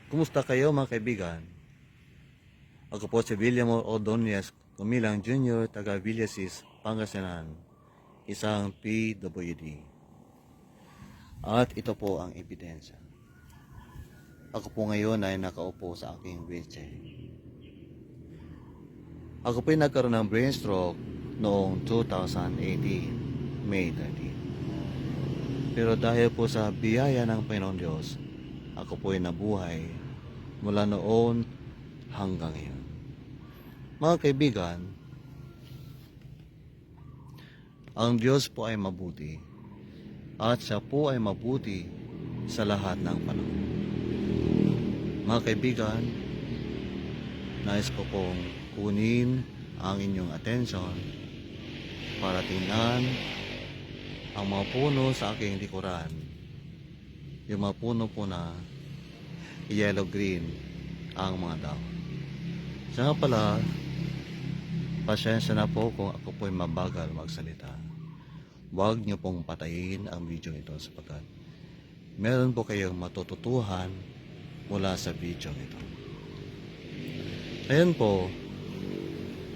Kumusta kayo mga kaibigan? Ako po si William Ordonez, Kumilang Jr., taga Villasis, Pangasinan, isang PWD. At ito po ang ebidensya. Ako po ngayon ay nakaupo sa aking wheelchair. Ako po ay nagkaroon ng brain stroke noong 2018, May 13. Pero dahil po sa biyaya ng Panginoon Diyos, ako po ay nabuhay mula noon hanggang ngayon. Mga kaibigan, ang Diyos po ay mabuti at siya po ay mabuti sa lahat ng panahon. Mga kaibigan, nais ko pong kunin ang inyong atensyon para tingnan ang mga puno sa aking likuran. Yung mga puno po na yellow-green ang mga dahon. Siya nga pala, pasensya na po kung ako po'y mabagal magsalita. Huwag niyo pong patayin ang video ito sapagkat meron po kayong matututuhan mula sa video ito. Ayan po,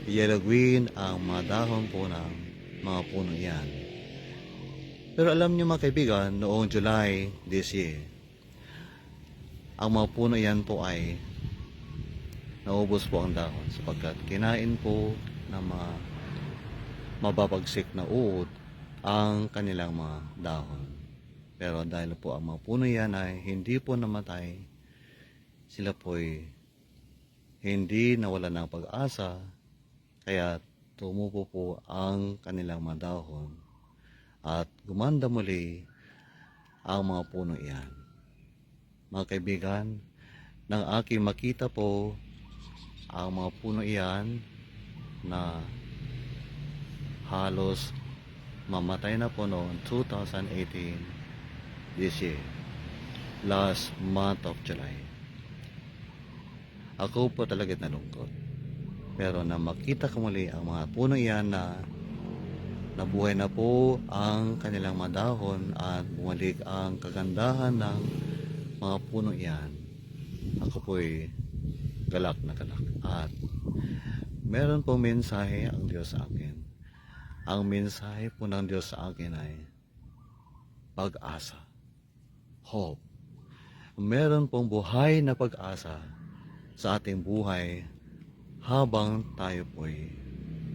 yellow-green ang mga dahon po ng mga puno yan. Pero alam niyo mga kaibigan, noong July this year, ang mga puno yan po ay naubos po ang dahon sapagkat kinain po ng mga mababagsik na uod ang kanilang mga dahon. Pero dahil po ang mga puno yan ay hindi po namatay, sila po'y hindi nawalan ng pag-asa, kaya tumubo po ang kanilang mga dahon at gumanda muli ang mga puno iyan. Mga kaibigan, nang aking makita po ang mga puno iyan na halos mamatay na po noong 2018 this year, last month of July. Ako po talaga nalungkot. Pero na makita ko muli ang mga puno iyan na nabuhay na po ang kanilang mga dahon at bumalik ang kagandahan ng mga puno iyan, ako po'y galak na galak. At meron pong mensahe ang Diyos sa akin. Ang mensahe po ng Diyos sa akin ay pag-asa, hope. Meron pong buhay na pag-asa sa ating buhay habang tayo po'y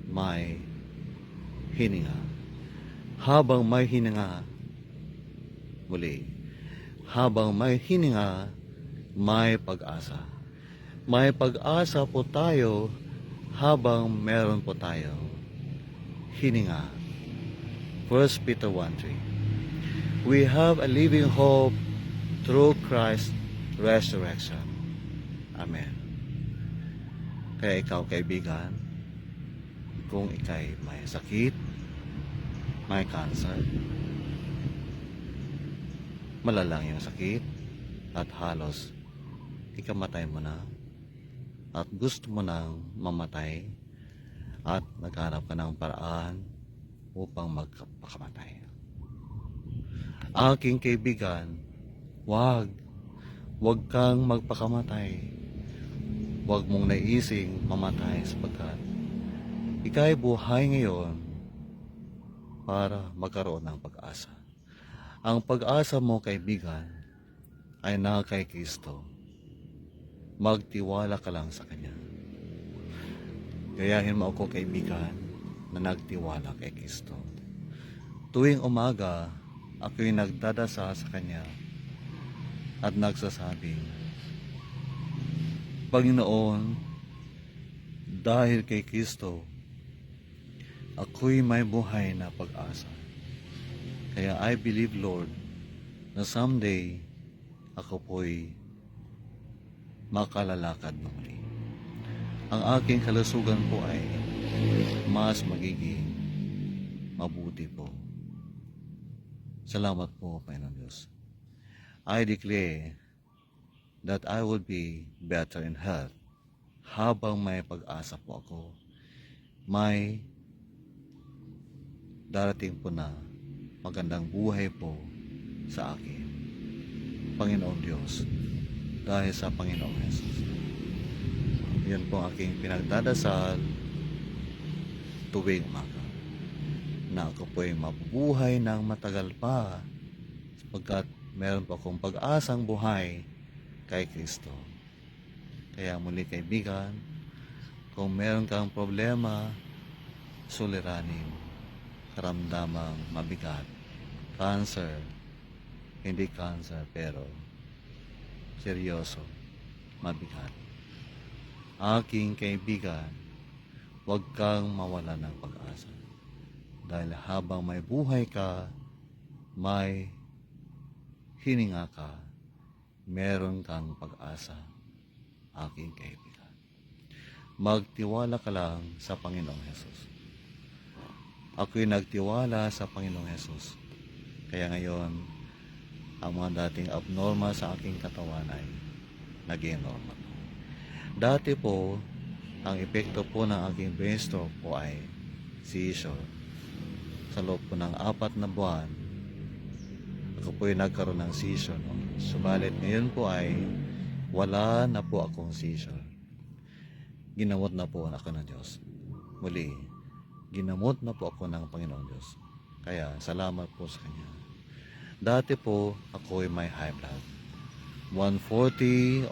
may hininga. Habang may hininga muli. Habang may hininga, may pag-asa. May pag-asa po tayo habang meron po tayo hininga. 1 Peter 1:3. We have a living hope through Christ's resurrection. Amen. Kaya ikaw kaibigan, kung ikay may sakit, may cancer, malalang yung sakit at halos ikamatay mo na at gusto mo nang mamatay at naghanap ka ng paraan upang magpakamatay. Aking kaibigan, wag kang magpakamatay. Wag mong naising mamatay sapagkat ika'y buhay ngayon para magkaroon ng pag-asa. Ang pag-asa mo, kaibigan, ay na kay Kristo. Magtiwala ka lang sa Kanya. Gayahin mo ako, kaibigan, na nagtiwala kay Kristo. Tuwing umaga, ako'y nagdadasa sa Kanya at nagsasabing, Panginoon, dahil kay Kristo, ako'y may buhay na pag-asa. Kaya I believe, Lord, na someday ako po'y makalalakad na muli. Ang aking kalusugan po ay mas magiging mabuti po. Salamat po, Panginoon Diyos. I declare that I will be better in health habang may pag-asa po ako. May darating po na magandang buhay po sa akin. Panginoon Diyos, dahil sa Panginoong Hesus. Yan po ang aking pinagdadasal tuwing umaga, na ako po ay mabubuhay ng matagal pa sapagkat meron po akong pag-asang buhay kay Kristo. Kaya muli kaibigan, kung meron kang problema, suliranin, karamdamang mabigat, cancer, hindi cancer pero seryoso, mabigat. Aking kaibigan, huwag kang mawala ng pag-asa. Dahil habang may buhay ka, may hininga ka, meron kang pag-asa, aking kaibigan. Magtiwala ka lang sa Panginoong Hesus. Ako'y nagtiwala sa Panginoong Hesus. Kaya ngayon, ang mga dating abnormal sa aking katawan ay naging normal. Dati po, ang epekto po ng aking brainstroke po ay seizure. Sa loob po ng 4 na buwan, ako po ay nagkaroon ng seizure. No? Subalit ngayon po ay wala na po akong seizure. Ginamot na po ako ng Diyos. Muli, ginamot na po ako ng Panginoong Diyos. Kaya salamat po sa Kanya. Dati po, ako ay may high blood. 140/90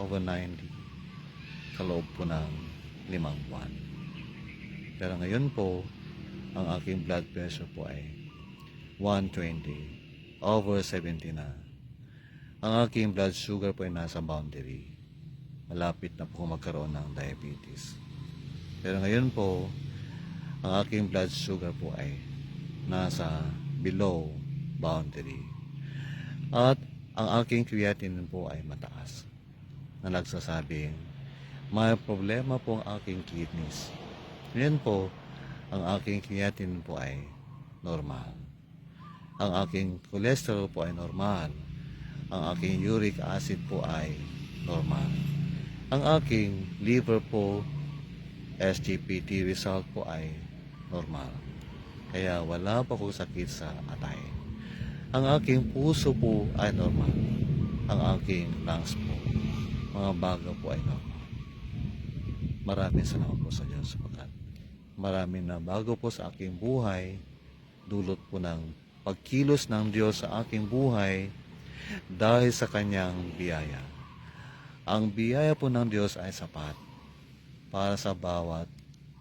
sa loob po ng 5 buwan. Pero ngayon po, ang aking blood pressure po ay 120/70 na. Ang aking blood sugar po ay nasa boundary. Malapit na po magkaroon ng diabetes. Pero ngayon po, ang aking blood sugar po ay nasa below boundary. At ang aking creatinine po ay mataas, na nagsasabing may problema po ang aking kidneys. Ngayon po, ang aking creatinine po ay normal. Ang aking cholesterol po ay normal. Ang aking uric acid po ay normal. Ang aking liver po, SGPT result po ay normal. Kaya wala pa akong sakit sa atay. Ang aking puso po ay normal. Ang aking lungs po, mga baga po ay normal. Maraming salamat po sa Diyos sapagkat maraming na bago po sa aking buhay, dulot po ng pagkilos ng Diyos sa aking buhay dahil sa Kanyang biyaya. Ang biyaya po ng Diyos ay sapat para sa bawat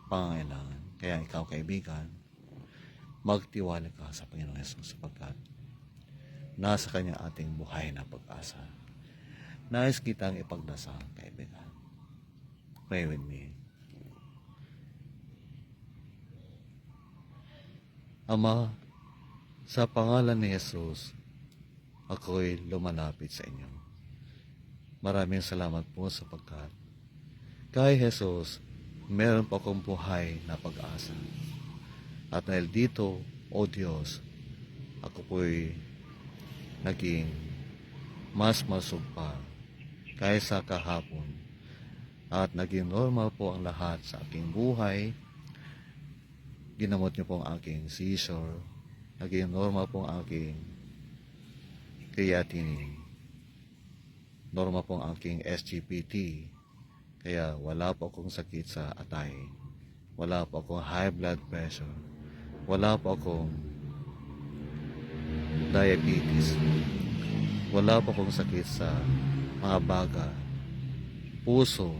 pangangailangan. Kaya ikaw kaibigan, magtiwala ka sa Panginoong Hesus sapagkat nasa Kanya ating buhay na pag-asa. Nais kitang ipagdasal, kaibigan. Pray with me. Ama, sa pangalan ni Jesus, ako'y lumalapit sa inyo. Maraming salamat po sapagkat kay Jesus, meron pa akong buhay na pag-asa. At dahil dito, O Diyos, ako po'y naging mas masugpa kaysa kahapon. At naging normal po ang lahat sa aking buhay. Ginamot niyo po ang aking seizure. Naging normal po ang aking creatinine. Normal po ang aking SGPT. Kaya wala po akong sakit sa atay. Wala po akong high blood pressure. Wala po akong diabetes. Wala po akong sakit sa mga baga, puso,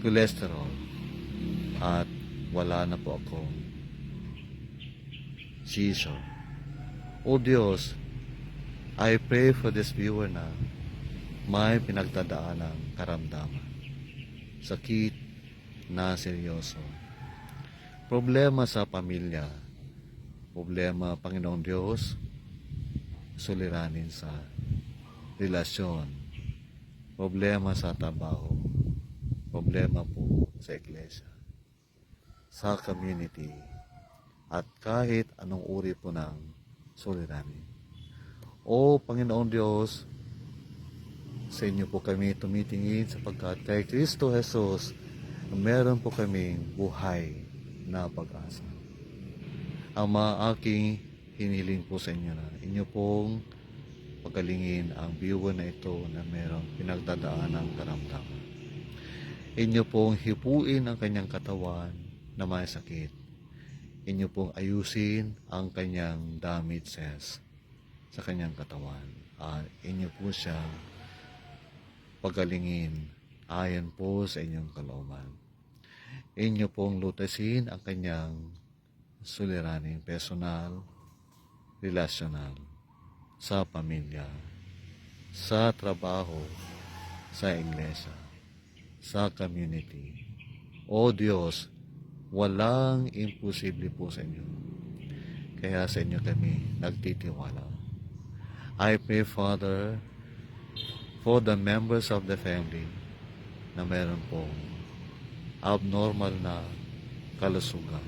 cholesterol, at wala na po akong seizure. O Diyos, I pray for this viewer na may pinagdadaan ng karamdaman, sakit na seryoso, problema sa pamilya, problema, Panginoong Diyos, suliranin sa relasyon, problema sa trabaho, problema po sa iglesia, sa community, at kahit anong uri po ng suliranin. O Panginoong Diyos, sa inyo po kami tumitingin sapagkat kay Kristo Jesus, meron po kaming buhay na pag-asa. Ama, aking hiniling po sa inyo na inyo pong pagalingin ang biwa na ito na mayroong pinagdadaan ng karamdaman. Inyo pong hipuin ang kanyang katawan na may sakit. Inyo pong ayusin ang kanyang damages sa kanyang katawan. At inyo po siyang pagalingin ayon po sa inyong kalooban. Inyo pong lutasin ang kanyang suliraning personal, relasyonal, sa pamilya, sa trabaho, sa iglesia, sa community. O Diyos, walang imposible po sa inyo. Kaya sa inyo kami nagtitiwala. I pray, Father, for the members of the family na meron pong abnormal na kalusugan,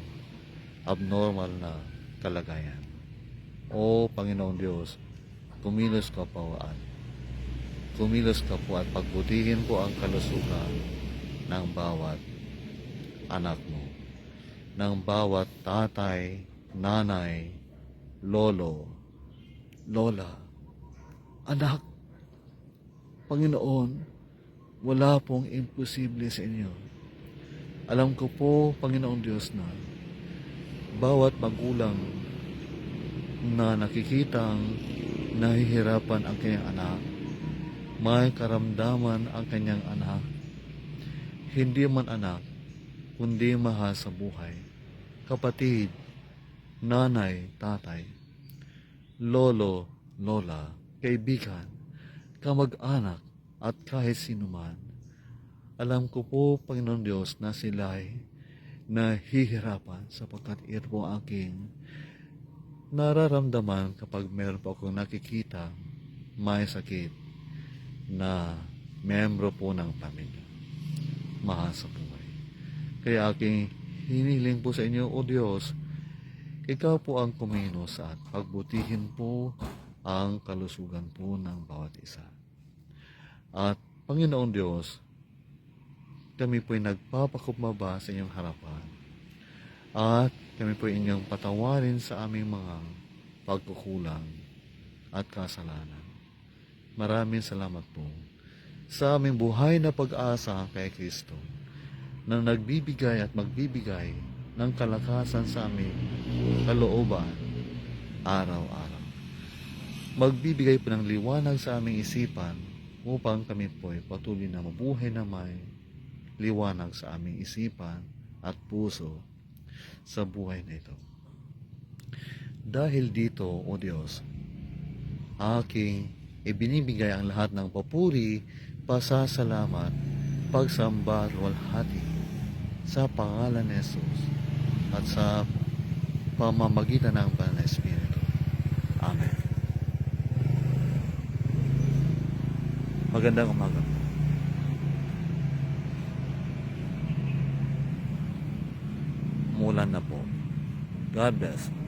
abnormal na kalagayan. O Panginoong Diyos, kumilos ka po at pagbutihin po ang kalusugan ng bawat anak mo, ng bawat tatay, nanay, lolo, lola, anak. Panginoon, wala pong imposible sa inyo. Alam ko po, Panginoong Diyos, na bawat magulang na nakikitang nahihirapan ang kanyang anak, may karamdaman ang kanyang anak, hindi man anak, kundi mahal sa buhay, kapatid, nanay, tatay, lolo, lola, kaibigan, kamag-anak, at kahit sino man. Alam ko po, Panginoon Diyos, na sila ay nahihirapan sapagkat ito po aking nararamdaman kapag meron po akong nakikita may sakit na membro po ng pamilya, mahal sa buhay. Kaya aking hinihiling po sa inyo, O Diyos, ikaw po ang kumilos at pagbutihin po ang kalusugan po ng bawat isa. At Panginoon Diyos, kami po'y nagpapakumbaba sa inyong harapan. At kami po'y inyong patawarin sa aming mga pagkukulang at kasalanan. Maraming salamat po sa aming buhay na pag-asa kay Kristo na nagbibigay at magbibigay ng kalakasan sa aming kalooban araw-araw. Magbibigay po ng liwanag sa aming isipan upang kami po'y patuloy na mabuhay na may liwanag sa aming isipan at puso sa buhay na ito. Dahil dito, O Diyos, aking ibinibigay ang lahat ng papuri, pasasalamat, pagsamba at walhati sa pangalan ni Jesus at sa pamamagitan ng Banal na Espiritu. Amen. Magandang umaga po. Mulan na po. God bless.